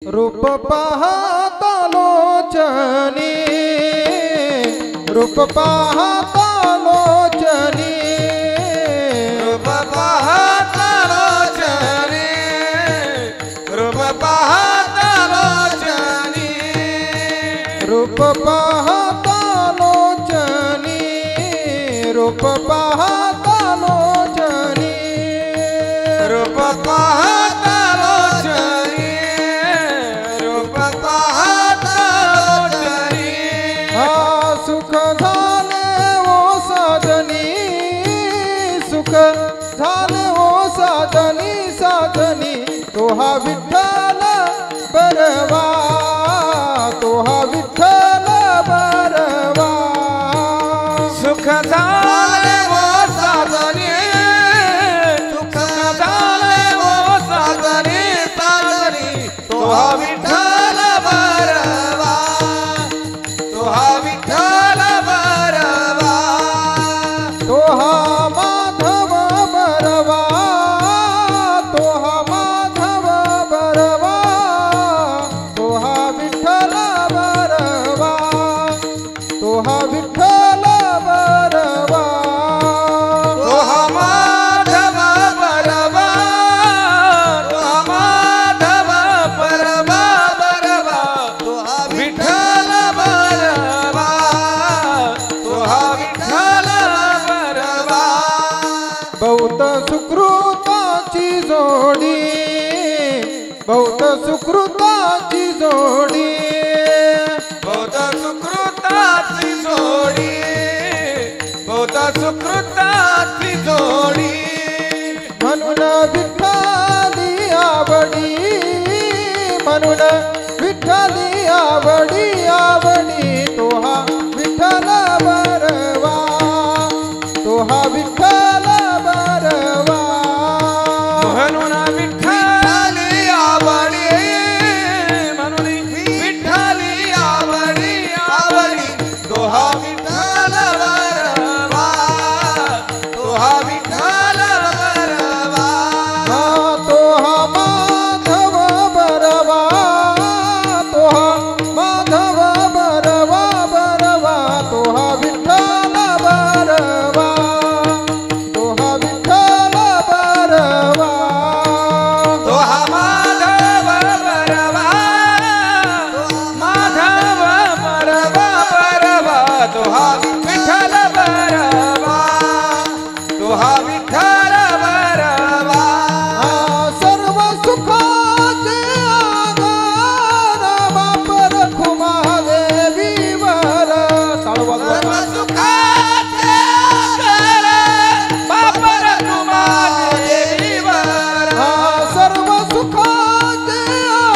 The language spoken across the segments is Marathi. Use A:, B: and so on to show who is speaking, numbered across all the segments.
A: रूप पाहता लोचनी, रूप पाहता लोचनी,
B: रूप पाहता लोचनी, रूप पाहता लोचनी,
A: रूप पाहता लोचनी, रूप पाहता लोचनी,
B: रूप पाहता लोचनी, रूप पाहता लोचनी।
A: हा सुख झाले ओ साधनी, सुख झाले ओ साधनी, साधनी तो हा विठ्ठल बरवा, तो हा विठ्ठल बरवा।
B: सुख झाले वो साधनी, सुख झाले वो साधनी, साधनी तो हा विठ्ठल बरवा, तो हा विठ्ठल बरवा,
A: तो हा माधव बरवा, तो हा माधव बरवा, तो हा विठ्ठल बरवा, तो हा विठ्ठल बरवा।
B: तो हा माधव बरवा, तो हा माधव बरवा, बरवा तो हा विठ्ठल बरवा, तो हा विठ्ठल बरवा।
A: बहुत सुकृताची जोडी, बहुत सुकृताची जोडी,
B: बहुत सुकृताची जोडी, बहुत सुकृताची जोडी,
A: म्हणून विठ्ठली आवडी, म्हणून विठ्ठली आवडी, आवडी तो हा विठ्ठल बरवा, तो हा विठ्ठल बरवा।
B: म्हणून विठ्ठली आवडी, म्हणून विठ्ठली आवडी, आवडी तो हा विठ्ठल बरवा, तो हा विठ्ठल बरवा,
A: हा तो हा माधव बरवा, तो हा माधव बरवा, बरवा तो हा विठ्ठल बरवा, तो हा विठ्ठल बरवा।
B: तो हा माधव बरवा, माधव बरवा, बरवा तो हा विठ्ठल बरवा, तो हा विठ्ठल बरवा।
A: हा सर्व सुखाचे आधार बाप रखुमा देवीवर, टाळ वाजवा.
B: सर्व सुखाचे आधार बाप रखुमा देवीवर,
A: हा सर्व सुखाचे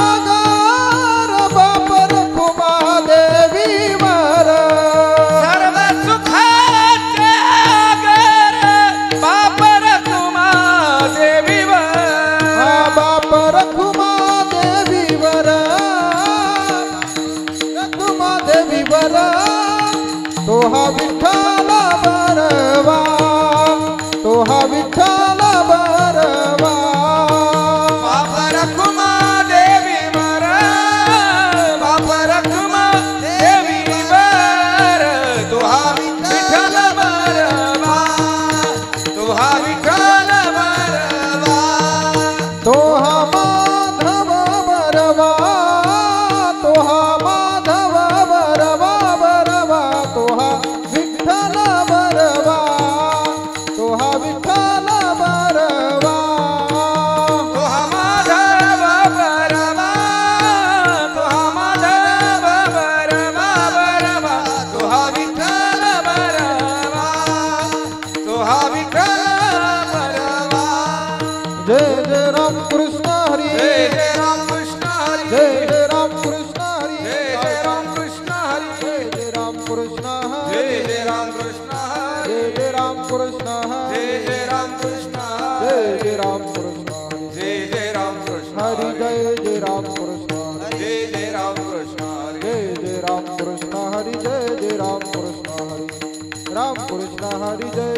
A: आधार बाप रखुमा देवीवर,
B: सर्व सुखाचे आधार बाप रखुमा देवीवर,
A: हा बाप रखुमा देवीवर, रखुमा देवीवर तो हा विठ्ठल बरवा, तो हा विठ्ठल बरवा।
B: बाप रखुमा देवीवर, बाप रखुमा देवीवर तो हा विठ्ठल बरवा, तो हा विठ्ठल बरवा,
A: तो हा माधव बरवा, तो हा माधव बरवा, बरवा तो हा विठ्ठल बरवा, तो हा विठ्ठल बरवा।
B: तो हा माधव बरवा, तो हा माधव बरवा, बरवा तो हा विठ्ठल बरवा, तो हा विठ्ठल बरवा।
A: जय जय राम कृष्ण हरी,
B: जय जय राम कृष्ण हरी,
A: जय जय राम कृष्ण हरी,
B: जय जय राम कृष्ण हरी,
A: जय जय राम कृष्ण
B: जय
A: हरी,
B: जय राम कृष्ण हरी,
A: जय जय राम कृष्ण हरी,
B: जय जय राम कृष्ण
A: जय
B: हरी,
A: जय राम कृष्ण हरी,
B: जय जय राम कृष्ण
A: हरी
B: हरी,
A: जय जय राम कृष्ण हरी,
B: जय जय राम कृष्ण हरी,
A: जय जय राम कृष्ण हरी, जय जय राम कृष्ण हरी, राम कृष्ण हरी जय